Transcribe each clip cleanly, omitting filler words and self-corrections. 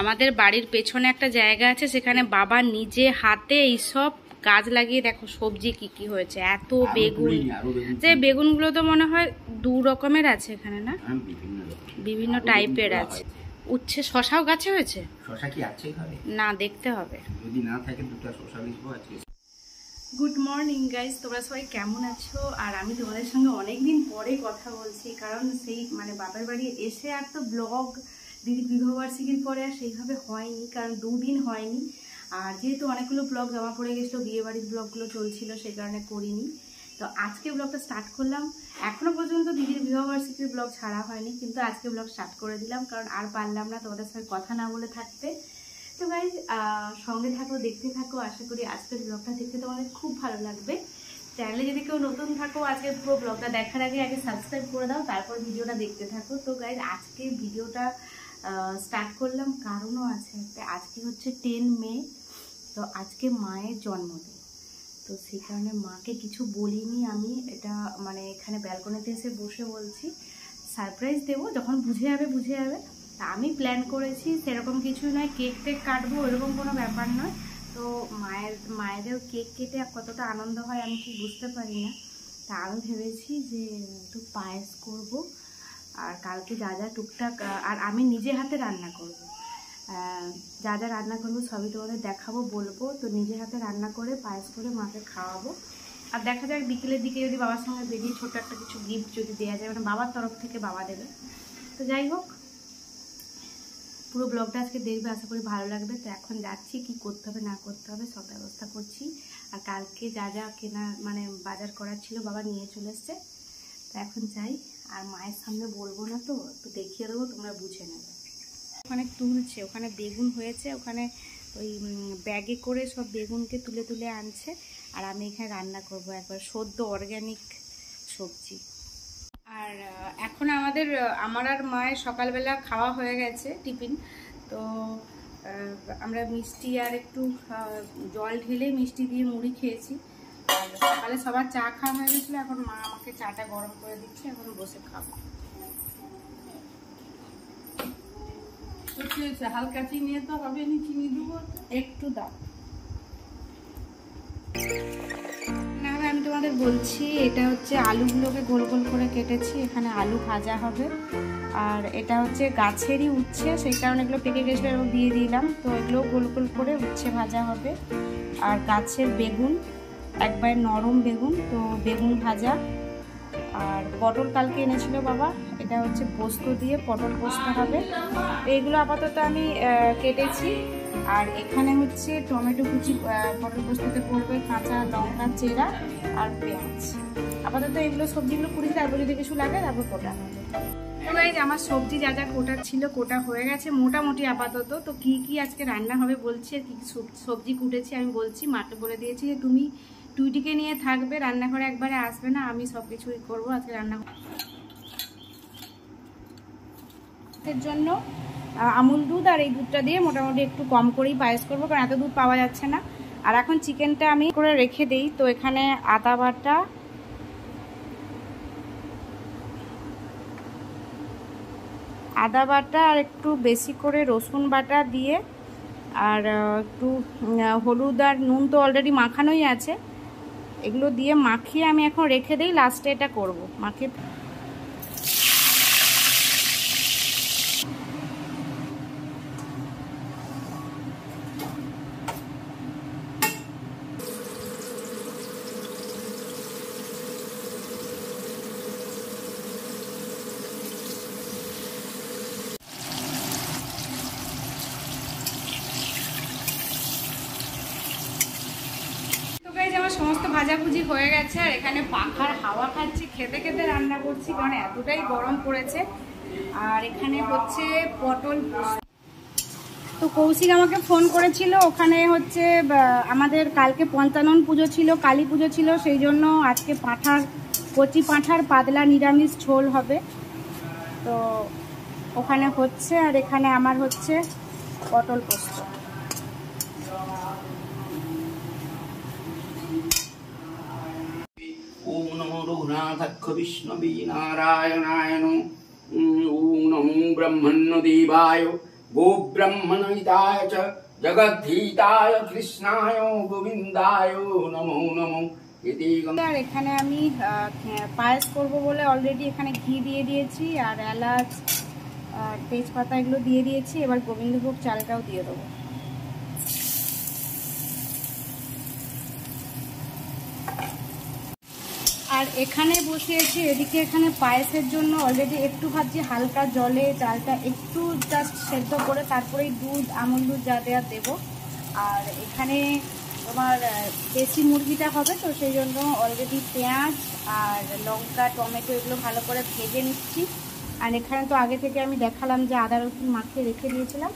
আমাদের বাড়ির পেছনে একটা জায়গা আছে, সেখানে বাবা নিজে হাতে এইসব গাছ লাগিয়ে দেখো সবজি কি কি হয়েছে। এত বেগুন, যে বেগুনগুলো তো মনে হয় 2 রকমের আছে এখানে, না বিভিন্ন টাইপের আছে। উচ্ছে, শশাও গাছে হয়েছে। শশা কি আছে ঘরে? না, দেখতে হবে, যদি না থাকে 2টা শশা লিখবো আজকে। গুড মর্নিং গাইজ, তোমরা সবাই কেমন আছো? আর আমি তোমাদের সঙ্গে অনেকদিন পরে কথা বলছি, কারণ সেই মানে বাপের বাড়ি এসে আর তো ব্লগ দিদির বিবাহবার্ষিকীর পরে আর সেইভাবে হয়নি, কারণ 2 দিন হয়নি। আর যেহেতু অনেকগুলো ব্লগ জমা পড়ে গেছিলো, বিয়েবাড়ির ব্লগগুলো চলছিল, সেই কারণে করিনি। তো আজকে ব্লগটা স্টার্ট করলাম। এখনও পর্যন্ত দিদির বিবাহবার্ষিকীর ব্লগ ছাড়া হয়নি, কিন্তু আজকে ব্লগ স্টার্ট করে দিলাম, কারণ আর পারলাম না তোমাদের সঙ্গে কথা না বলে থাকতে। তো গাইজ সঙ্গে থাকো, দেখতে থাকো। আশা করি আজকের ব্লগটা দেখতে তোমাদের খুব ভালো লাগবে। চ্যানেলে যদি কেউ নতুন থাকো, আজকের পুরো ব্লগটা দেখার আগে সাবস্ক্রাইব করে দাও, তারপর ভিডিওটা দেখতে থাকো। তো গাইজ আজকে ভিডিওটা স্টার্ট করলাম, কারণও আছে একটা। আজকে হচ্ছে 10 মে, তো আজকে মায়ের জন্মদিন। তো সেই কারণে মাকে কিছু বলিনি আমি, এটা মানে এখানে ব্যালকনিতে এসে বসে বলছি। সারপ্রাইজ দেবো, যখন বুঝে যাবে। তা আমি প্ল্যান করেছি, সেরকম কিছু নয়, কেক টেক কাটবো এরকম কোনো ব্যাপার নয়। তো মায়েরও কেক কেটে কতটা আনন্দ হয় আমি ঠিক বুঝতে পারি না। তা আমি ভেবেছি যে একটু পায়েস করব, আর কালকে যা যা টুকটাক, আর আমি নিজে হাতে রান্না করব। যা যা রান্না করবো সবই তোমাদের দেখাবো, বলবো। তো নিজে হাতে রান্না করে পায়েস করে মাকে খাওয়াবো। আর দেখা যাক বিকেলের দিকে যদি বাবার সঙ্গে বেরিয়ে ছোটো একটা কিছু গিফট যদি দেওয়া যায়, মানে বাবার তরফ থেকে বাবা দেবে। তো যাই হোক, পুরো ব্লগটা আজকে দেখবে, আশা করি ভালো লাগবে। তো এখন যাচ্ছি, কি করতে হবে না করতে হবে সব ব্যবস্থা করছি। আর কালকে যা যা কেনা মানে বাজার করার ছিল বাবা নিয়ে চলে এসছে। তো এখন যাই, আর মায়ের সামনে বলবো না, তো একটু দেখিয়ে দেবো, তোমরা বুঝে নেবে। ওখানে তুলছে, ওখানে বেগুন হয়েছে, ওখানে ওই ব্যাগে করে সব বেগুনকে তুলে তুলে আনছে। আর আমি এখানে রান্না করব একবার সদ্য অর্গ্যানিক সবজি। আর এখন আমার আর মায়ের সকালবেলা খাওয়া হয়ে গেছে টিফিন। তো আমরা মিষ্টি আর একটু জল ঢেলে মিষ্টি দিয়ে মুড়ি খেয়েছি। আর সকালে সবার চা খাওয়া হয়ে গেছিলো, এখন মা আমাকে চাটা গরম করে দিচ্ছে, এখন বসে খাবো। হালকা চিনি তো হবে, চিনি দেবো একটু, দাও না। আমি তোমাদের বলছি, এটা হচ্ছে আলুগুলোকে গোল গোল করে কেটেছি, এখানে আলু ভাজা হবে। আর এটা হচ্ছে গাছেরই উচ্ছে, সেই কারণে এগুলো পেকে গেছিলো, এরকম দিয়ে দিলাম। তো এগুলো গোল গোল করে উচ্ছে ভাজা হবে। আর গাছের বেগুন, একবার নরম বেগুন, তো বেগুন ভাজা। আর পটল কালকে এনেছিল বাবা, এটা হচ্ছে পোস্ত দিয়ে পটল পোস্ত হবে। এইগুলো আপাতত আমি কেটেছি। আর এখানে হচ্ছে টমেটো কুচি, পটল পোস্ততে পড়বে, কাঁচা লঙ্কা চেরা আর পেঁয়াজ। আপাতত এগুলো সবজিগুলো কুড়ি, তারপর যদি কিছু লাগে তারপর কোটা হবে। তো গাইজ আমার সবজি যা যা কোটার ছিল কোটা হয়ে গেছে মোটামুটি আপাতত। তো কি কি আজকে রান্না হবে বলছি, আর কি সবজি কুটেছি আমি বলছি। মাকে বলে দিয়েছি যে তুমি টুইটিকে নিয়ে থাকবে, রান্নাঘরে একবারে আসবে না, আমি সব কিছুই করবো আজকে রান্না। এর জন্য আমুল দুধ আর এই দুধটা দিয়ে মোটামুটি একটু কম করেই পায়েস করবো, কারণ এত দুধ পাওয়া যাচ্ছে না। আর এখন চিকেনটা আমি করে রেখে দিই। তো এখানে আদা বাটা আর একটু বেশি করে রসুন বাটা দিয়ে, আর একটু হলুদ আর নুন তো অলরেডি মাখানোই আছে, এগুলো দিয়ে মাখিয়ে আমি এখন রেখে দিই। লাস্টে এটা করবো মাখিয়ে। আমার সমস্ত ভাজাভুজি হয়ে গেছে, আর এখানে পাখার হাওয়া খাচ্ছি, খেতে খেতে রান্না করছি, কারণ এতটাই গরম পড়েছে। আর এখানে হচ্ছে পটল পোস্ত। তো কৌশিক আমাকে ফোন করেছিল, ওখানে হচ্ছে আমাদের কালকে পঞ্চানন পুজো ছিল, কালী পুজো ছিল, সেই জন্য আজকে কচি পাঁঠার পাতলা নিরামিষ ঝোল হবে। তো ওখানে হচ্ছে, আর এখানে আমার হচ্ছে পটল পোস্ত। ওম নমো রঘুনাথাক্ষ বিষ্ণবে নারায়ণায় নমঃ। ওম নমো ব্রহ্মণ্য দেবায় गोब्रह्मणहिताय च जगद्धीताय कृष्णाय गोविन्दाय नमो नमो इति আর এখানে আমি পায়েস করব বলে অলরেডি এখানে ঘি দিয়ে দিয়েছি আর এলাচ আর তেজপাতা এগুলো দিয়ে দিয়েছি। এবার গোবিন্দভোগ চালটাও দিয়ে দেবো। আর এখানে বসিয়েছি এদিকে এখানে পায়েসের জন্য অলরেডি একটু ভাবছি হালকা জলে চালটা একটু জাস্ট সেদ্ধ করে তারপরেই দুধ আমুল দুধ যা দেওয়া দেবো। আর এখানে তোমার দেশি মুরগিটা হবে তো সেই জন্য অলরেডি পেঁয়াজ আর লঙ্কা টমেটো এগুলো ভালো করে ভেজে নিচ্ছি। আর এখানে তো আগে থেকে আমি দেখালাম যে আদা রসুন মাখিয়ে রেখে দিয়েছিলাম,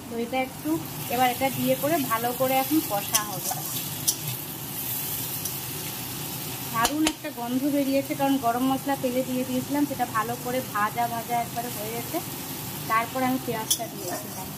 তো এটা একটু এবার এটা দিয়ে করে ভালো করে এখন কষা হবে। দারুণ একটা গন্ধ বেরিয়েছে, কারণ গরম মশলা তেলে দিয়ে দিয়েছিলাম, সেটা ভালো করে ভাজা ভাজা একবারে হয়ে গেছে। তারপর আমি পেঁয়াজটা দিয়েছিলাম।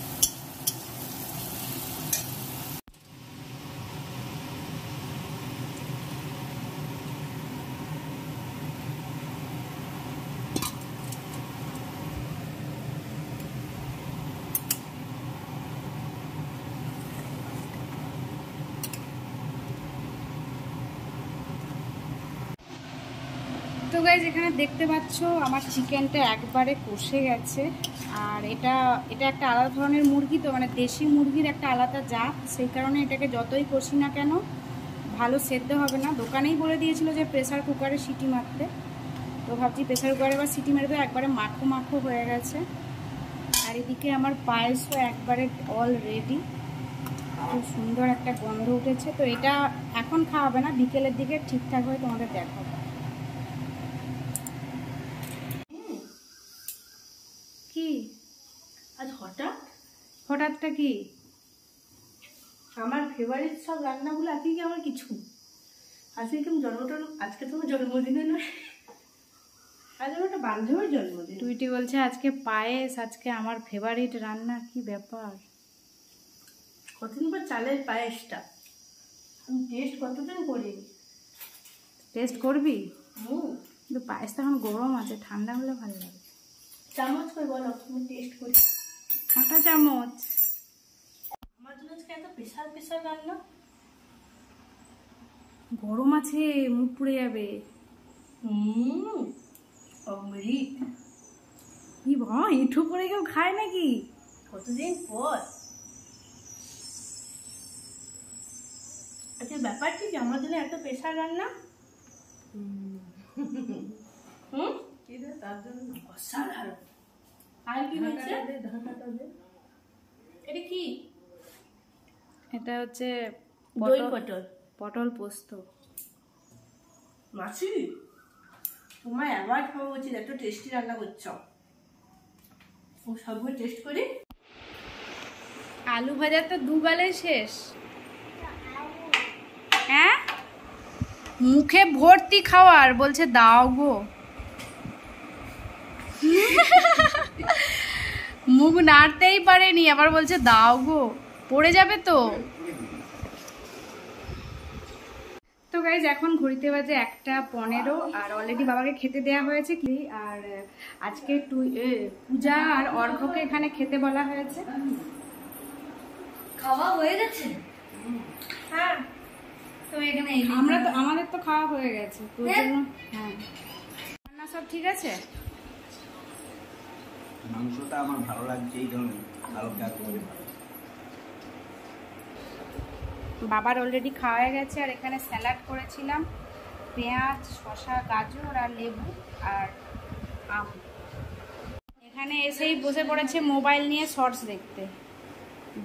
তো গাইজ এখানে দেখতে পাচ্ছ আমার চিকেনটা একবারে কষে গেছে। আর এটা একটা আলাদা ধরনের মুরগি, তো মানে দেশি মুরগির একটা আলাদা জাত, সেই কারণে এটাকে যতই কষি না কেন ভালো সেদ্ধ হবে না। দোকানেই বলে দিয়েছিল যে প্রেসার কুকারে সিটি মারতে, তো ভাবছি প্রেসার কুকারে এবার সিটি মেরে দেবো। একবারে মাখো মাখো হয়ে গেছে। আর এদিকে আমার পায়েসও একবারে অল রেডি, খুব সুন্দর একটা গন্ধ উঠেছে। তো এটা এখন খাওয়া হবে না, বিকেলের দিকে ঠিকঠাক হয়ে তোমাদের দেখাবো। কি আজ হঠাৎটা কি? আমার ফেভারিট সব রান্নাগুলো আজকে কি আমার কিছু আজকে কি আজকে তোমার জন্মদিনে নয়, আজ আমার একটা বান্ধবীর জন্মদিন। টুইটি বলছে আজকে পায়েস, আজকে আমার ফেভারিট রান্না। কি ব্যাপার? কতদিন পর চালের পায়েসটা আমি টেস্ট কতদিন করিনি। টেস্ট করবি? কিন্তু পায়েসটা এখন গরম আছে, ঠান্ডা হলে ভালো লাগে। চামচ করে বলো, তুমি টেস্ট করি। কাঁটা চামচ। আমার জন্য আজকে এত প্রেশার রান্না। গরম আছে, মুখ পুড়ে যাবে। অমৃত। কি ভাই, ইঁঠু করে কেউ খায় নাকি? কতদিন পর। আচ্ছা ব্যাপার কি আমার জন্য এত প্রেশার রান্না? তার জন্য অসাধারণ। আর কি হয়েছে? এটা কি? এটা হচ্ছে দই পটল পোস্ত। মাসি তোমায় অ্যাওয়ার্ড পাওয়া উচিত, এত টেস্টি রান্না করছো। ও সবগুলো টেস্ট করি। আলু ভাজা তো দুগালে শেষ। হ্যাঁ, মুখে ভর্তি খাওয়ার, বলছে দাও গো। মুখ নাড়তেই পারেনি, আবার বলছে দাও গো, পড়ে যাবে তো। তো গাইজ এখন ঘড়িতে বাজে 1:15 আর অলরেডি বাবাকে খেতে দেয়া হয়েছে কি। আর আজকে পূজা আর অর্ঘ্যকে এখানে খেতে বলা হয়েছে। খাওয়া হয়ে গেছে? হ্যাঁ, তো এখানে আমাদের তো খাওয়া হয়ে গেছে, তো জন্য হ্যাঁ। রান্না সব ঠিক আছে? মাংসটা আমার ভালো লাগছে, এই জন্য ভালো করে। বাবার অলরেডি খাওয়া হয়ে গেছে। আর এখানে স্যালাড করেছিলাম, পেঁয়াজ, শসা, গাজর আর লেবু আর আম। এখানে এসেই বসে পড়েছে মোবাইল নিয়ে শর্টস দেখতে।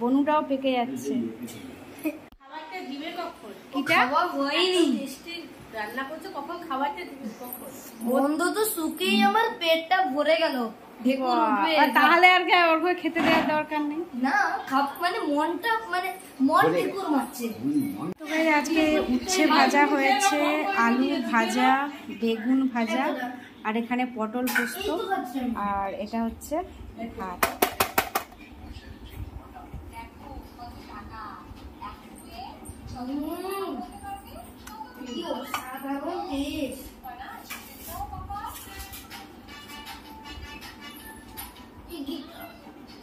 বনুটাও পেকে যাচ্ছে। খাবারটা দিবে কখন? খাওয়া হয়নি। টেস্টি রান্না করছো, কখন খাবারটা দিবে কখন? বন্ধ তো শুকেই আমার পেটটা ভরে গেল। তাহলে আর কি ওর খেতে দেওয়ার দরকার নেই না, মানে মনটা মানে মন ঢেকুর মারছে। তো ভাই আজকে উচ্ছে ভাজা হয়েছে, আলু ভাজা, বেগুন ভাজা, আর এখানে পটল পোস্ত, আর এটা হচ্ছে ভাত। কি অসাধারণ টেস্ট।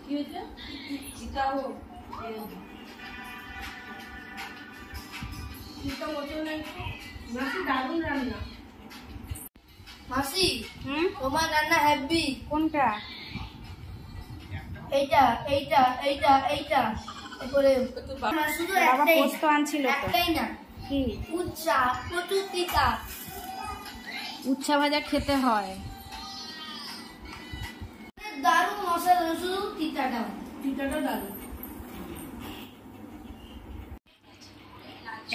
কি হয়েছে? দারুণ রান্না। মাসি তোমার রান্না হ্যাপি। কোনটা? এইটা এইটা এইটা এইটা তারপরে শুধু বাবা একটাই পোস্ত আনছিল তো। একটাই না, কি? উচ্চা প্রচুর তিতা। উচ্ছা ভাজা খেতে হয়। দারুণ মশলা, শুধু তিতাটা দারুণ।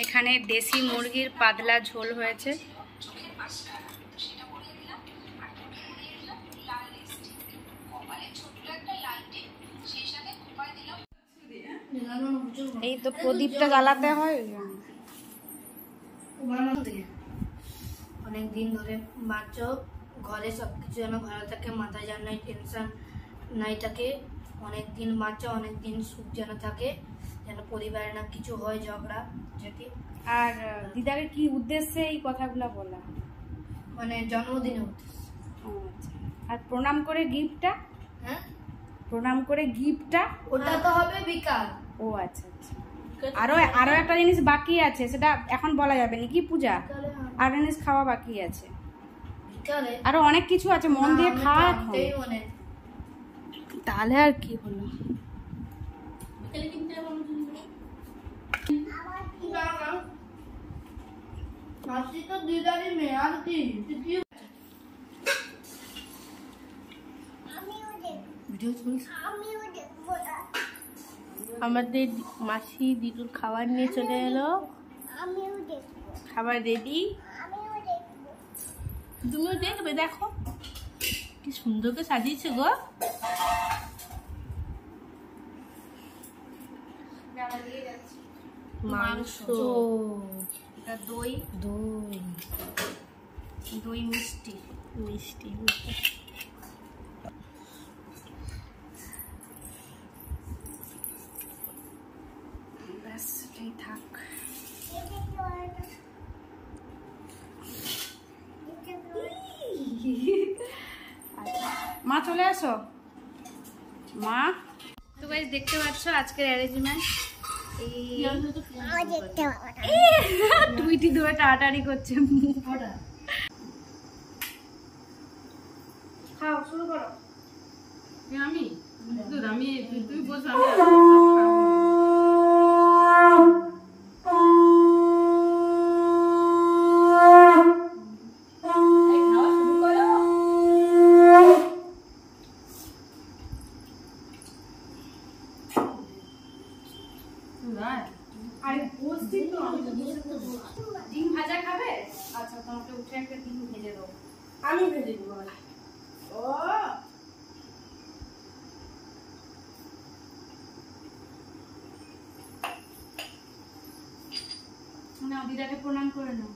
এখানে দেশি মুরগির পাতলা ঝোল হয়েছে। এই তো প্রদীপটা জ্বালাতে হয়। অনেক দিন ধরে বাচ্চ ঘরে সবকিছু যেন ভালো থাকে, মাথায় যেন নাই টেনশন নাই থাকে। অনেক দিন বাচ্চা, অনেক দিন সুখ যেন থাকে, যেন পরিবারে না কিছু হয় ঝগড়া যেটি। আর দিদাকে কি উদ্দেশ্যে এই কথাগুলো বলা? মানে জন্মদিনে উদ্দেশ্য। ও আচ্ছা। আর প্রণাম করে গিফটটা? হ্যাঁ, প্রণাম করে গিফটটা? ওটা তো হবে বিকাল। ও আচ্ছা আচ্ছা। আরো একটা জিনিস বাকি আছে, সেটা এখন বলা যাবে না। কি পূজা? বিকালে আর জিনিস খাওয়া বাকি আছে। বিকালে আরো অনেক কিছু আছে, মন দিয়ে খা এখন। মনে তাহলে আর কি হলো। বিকালে কিনতে মাসি তো দিদারি মেয়ে, আর কি আমাদের মাসি দিদুর খাবার নিয়ে চলে এলো। খাবার রেডি, তুমিও দেখবে। দেখো কি সুন্দর করে সাজিয়েছে গো। মাংস, দই দই, দই মিষ্টি মিষ্টি। ব্যাস এটাই থাক। মা চলে আসো। মা তো গাইস দেখতে পাচ্ছ আজকের অ্যারেঞ্জমেন্ট। টুইটি ধরে টাটারি করছে। খাও, শুরু করো। আমি তুই বস। ডিম ভাজা খাবে? আচ্ছা, তোমাকে উঠে একটা ডিম ভেজে দেবো। আমি ভেজে দেবো। ও না, দিদাকে প্রণাম করে নাও।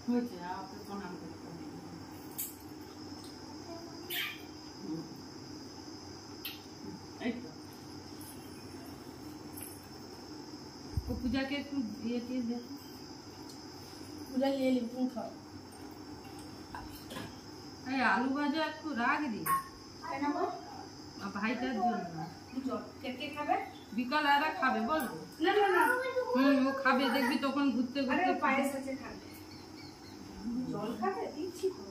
হয়েছে, আমাকে প্রণাম করতে হবে। এই তো ও পূজাকে একটু দিয়ে দেখো। পূজা নিয়ে নি, তুমি খাও। এই আলু ভাজা একটু রাখ দি ভাইটার জন্য। কে খাবে? বিকাল এরা খাবে বলবো? না না না, ও খাবে, দেখবি তখন ঘুরতে আরে ঘুরতে। পায়েস আছে, খাবে। জল খাবে? দিচ্ছি তো।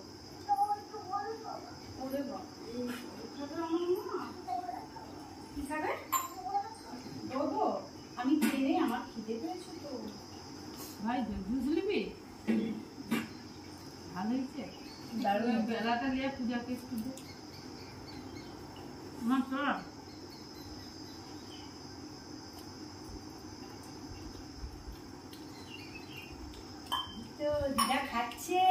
ওরে বাবা, জল খাবে আমার মা? কি খাবে? দেবো? আমি খেয়ে নেই, আমার খিদে পেয়েছে তো। ভাই বুঝলিবি ভালো হয়েছে। বেলাটা নিয়ে পূজাকে একটু দে। আমার চল তো দিদা খাচ্ছে।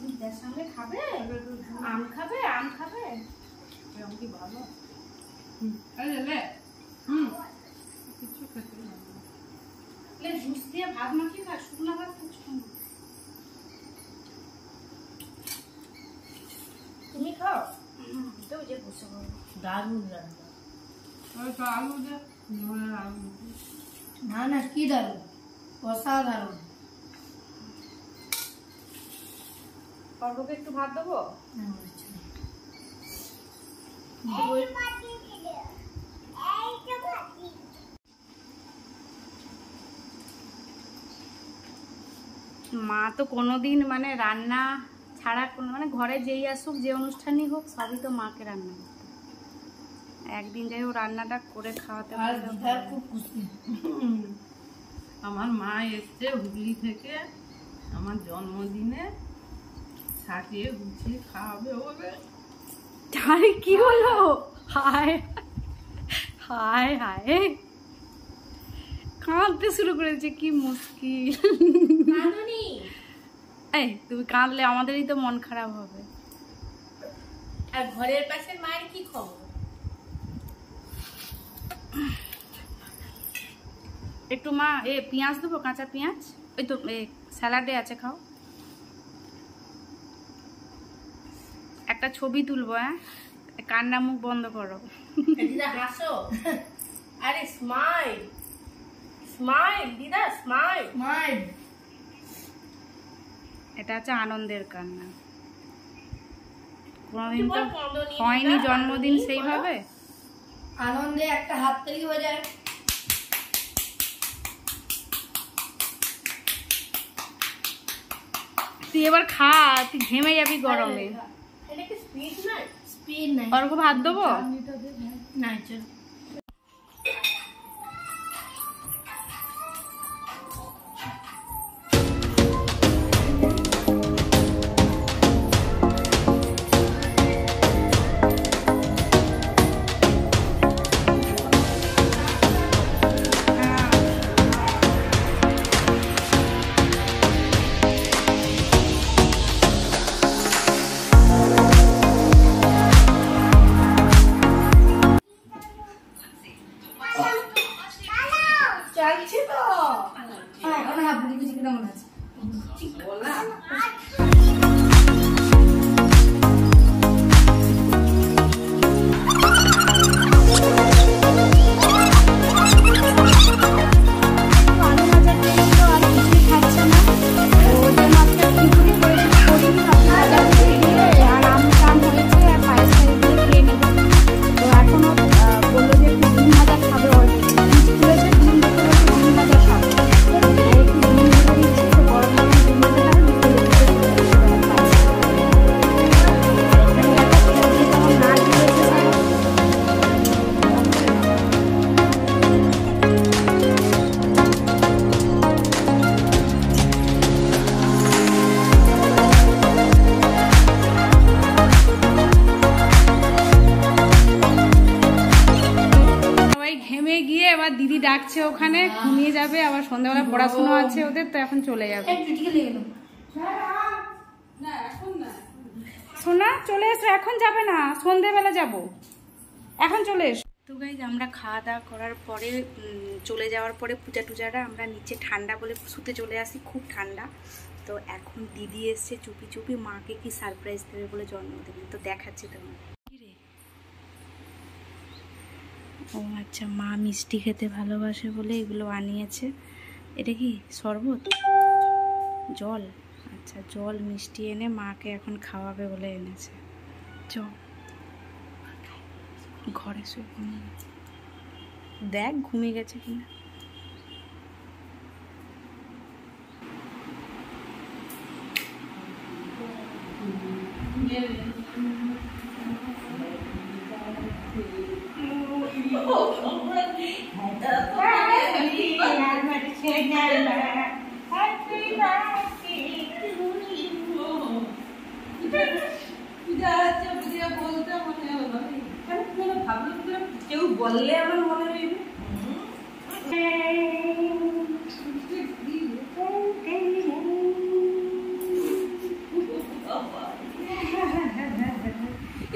দিদার সঙ্গে খাবে? আম খাবে? আম খাবে? এরকম কি ভালো? কিছু খেতে জুস দিয়ে ভাত মাখিয়ে খা, শুকনো ভাত খাচ্ছো না। তুমি খাও। তো যে বসে বলো। দারুণ রান্না। আলু দে, আলু না না, কি দারুণ, অসাধারণ। পর্বকে একটু ভাত দেবো। মা তো কোনোদিন মানে রান্না ছাড়া কোনো মানে ঘরে যেই আসুক যে অনুষ্ঠানই হোক সবই তো মাকে রান্না করতে। একদিন যাই হোক রান্নাটা করে খাওয়াতে খুব খুশি। আমার মা এসছে হুগলি থেকে আমার জন্মদিনে সাজিয়ে গুছিয়ে খাওয়াবে বলে। আরে কি হলো? হায় হায় হায়, কাঁদতে শুরু করেছে, কি মুশকিল। এই তুমি কাঁদলে আমাদেরই তো মন খারাপ হবে। আর ঘরের পাশে মায়ের কি খবর? একটু মা পেঁয়াজ দেবো, কাঁচা পেঁয়াজ, ওই তো স্যালাডে আছে, খাও। একটা ছবি তুলবো, হ্যাঁ, কান্না মুখ বন্ধ করো। দিদা হাসো, আরে স্মাইল স্মাইল দিদা স্মাইল স্মাইল। এটা হচ্ছে আনন্দের কান্না। কোনোদিন তো হয়নি জন্মদিন সেইভাবে। আনন্দে একটা হাততালি হয়ে যায়। তুই এবার খা, তুই ঘেমে যাবি গরমে। এটা কি স্পিড নাই? স্পিড নাই। অর্ঘ ভাত দেবো? না চল। চালছি তো। এখন হাত বুঝি বুঝি কেমন আছে? বলা দিদি ডাকছে ওখানে, ঘুমিয়ে যাবে, আবার সন্ধ্যাবেলা পড়াশোনা আছে ওদের, তো এখন চলে যাবে। সোনা চলে এসো, এখন যাবে না, সন্ধ্যেবেলা যাব, এখন চলে এসো। তো গাইজ আমরা খাওয়া দাওয়া করার পরে চলে যাওয়ার পরে পূজা টুজারা আমরা নিচে ঠান্ডা বলে শুতে চলে আসি, খুব ঠান্ডা। তো এখন দিদি এসছে চুপি চুপি মাকে কি সারপ্রাইজ দেবে বলে জন্মদিনে, তো দেখাচ্ছি তোমার। ও আচ্ছা, মা মিষ্টি খেতে ভালোবাসে বলে এগুলো আনিয়েছে। এটা কি শরবত, জল? আচ্ছা, জল মিষ্টি এনে মাকে এখন খাওয়াবে বলে এনেছে। চল ঘরে শুয়ে দেখ ঘুমিয়ে গেছে কিনা। কেউ বললে আমার মনে হইবে।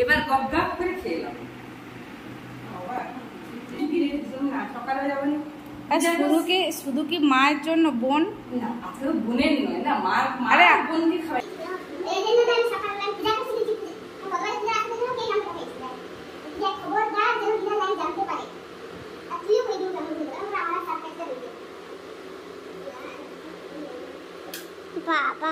এবার গপ গপ করে খেলাম। সকালে যাবেন শুধু কি মায়ের জন্য বোন? না, আজকে বোনের নয় না, মার আরে বোনকে খাওয়াই। বাবা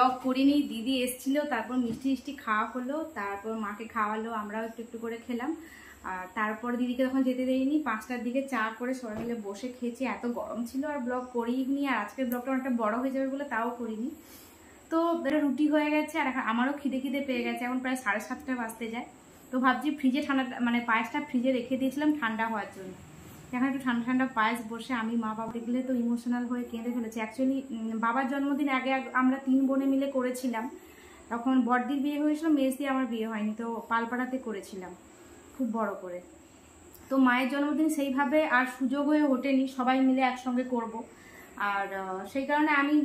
ব্লগ করিনি, দিদি এসেছিল, তারপর মিষ্টি মিষ্টি খাওয়া হলো, তারপর মাকে খাওয়ালো, আমরাও একটু একটু করে খেলাম। আর তারপর দিদিকে তখন যেতে দেয়নি, 5টার দিকে চা করে সবাই মিলে বসে খেয়েছি। এত গরম ছিল আর ব্লগ করিনি, আর আজকের ব্লগটা অনেকটা বড় হয়ে যাবে বলে তাও করিনি। তো রুটি হয়ে গেছে আর এখন আমারও খিদে পেয়ে গেছে, এখন প্রায় 7:30 বাজতে যায়। তো ভাবছি ফ্রিজে ঠান্ডা মানে পায়েসটা ফ্রিজে রেখে দিয়েছিলাম ঠান্ডা হওয়ার জন্য। এখন একটু ঠান্ডা ঠান্ডা পায়েস বসে আমি মা বাবা দেখলে তো ইমোশনাল হয়ে কেঁদে ফেলেছি। অ্যাকচুয়ালি বাবার জন্মদিন আগে আমরা 3 বোনে মিলে করেছিলাম, তখন বড়দির বিয়ে হয়েছিল, মেজ দিয়ে আমার বিয়ে হয়নি, তো পালপাড়াতে করেছিলাম খুব বড় করে। তো মায়ের জন্মদিন সেইভাবে আর সুযোগ হয়ে ওঠেনি সবাই মিলে একসঙ্গে করব। আর সেই কারণে আমি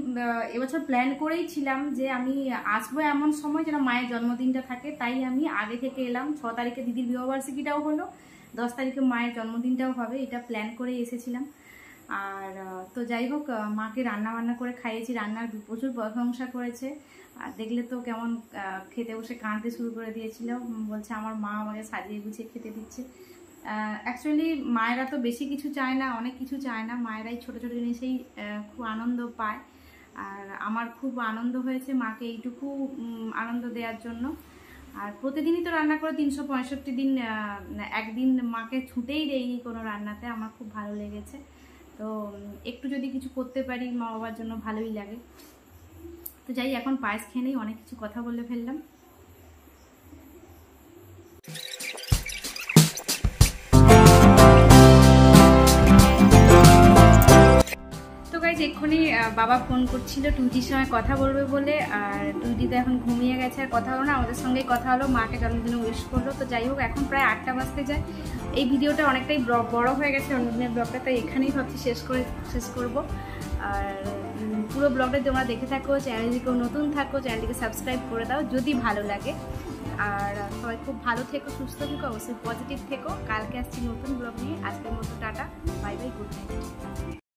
এবছর প্ল্যান করেই ছিলাম যে আমি আসবো এমন সময় যেন মায়ের জন্মদিনটা থাকে, তাই আমি আগে থেকে এলাম। 6 তারিখে দিদির বিবাহবার্ষিকীটাও হলো, 10 তারিখে মায়ের জন্মদিনটাও হবে, এটা প্ল্যান করে এসেছিলাম। আর তো যাই হোক, মাকে রান্না বান্না করে খাইয়েছি, রান্নার প্রচুর প্রশংসা করেছে। আর দেখলে তো কেমন খেতে বসে কাঁদতে শুরু করে দিয়েছিল, বলছে আমার মা আমাকে সাজিয়ে গুছিয়ে খেতে দিচ্ছে। অ্যাকচুয়ালি মায়েরা তো বেশি কিছু চায় না, অনেক কিছু চায় না, মায়েরাই ছোট ছোট জিনিসেই খুব আনন্দ পায়। আর আমার খুব আনন্দ হয়েছে মাকে এইটুকু আনন্দ দেওয়ার জন্য। আর প্রতিদিনই তো রান্না করে 365 দিন, একদিন মাকে ছুটেই দেয়নি কোনো রান্নাতে, আমার খুব ভালো লেগেছে। তো একটু যদি কিছু করতে পারি মা বাবার জন্য ভালোই লাগে। তো যাই, এখন পায়েস খেয়ে নেই, অনেক কিছু কথা বলে ফেললাম। এক্ষুনি বাবা ফোন করছিল টুইটির সঙ্গে কথা বলবে বলে, আর টুইটি তো এখন ঘুমিয়ে গেছে, আর কথা হলো না, আমাদের সঙ্গেই কথা হলো, মাকে জন্মদিনে উইশ করলো। তো যাই হোক, এখন প্রায় 8টা বাজতে যায়। এই ভিডিওটা অনেকটাই বড় হয়ে গেছে জন্মদিনের ব্লগটা, তাই এখানেই ভাবছি শেষ করব। আর পুরো ব্লগটা তোমরা দেখে থাকো, চ্যানেলটি কেউ নতুন থাকো চ্যানেলটিকে সাবস্ক্রাইব করে দাও যদি ভালো লাগে। আর সবাই খুব ভালো থেকো, সুস্থ থেকো, অবশ্যই পজিটিভ থেকো। কালকে আসছি নতুন ব্লগ নিয়ে। আজকের মতো tata, bye bye, good night.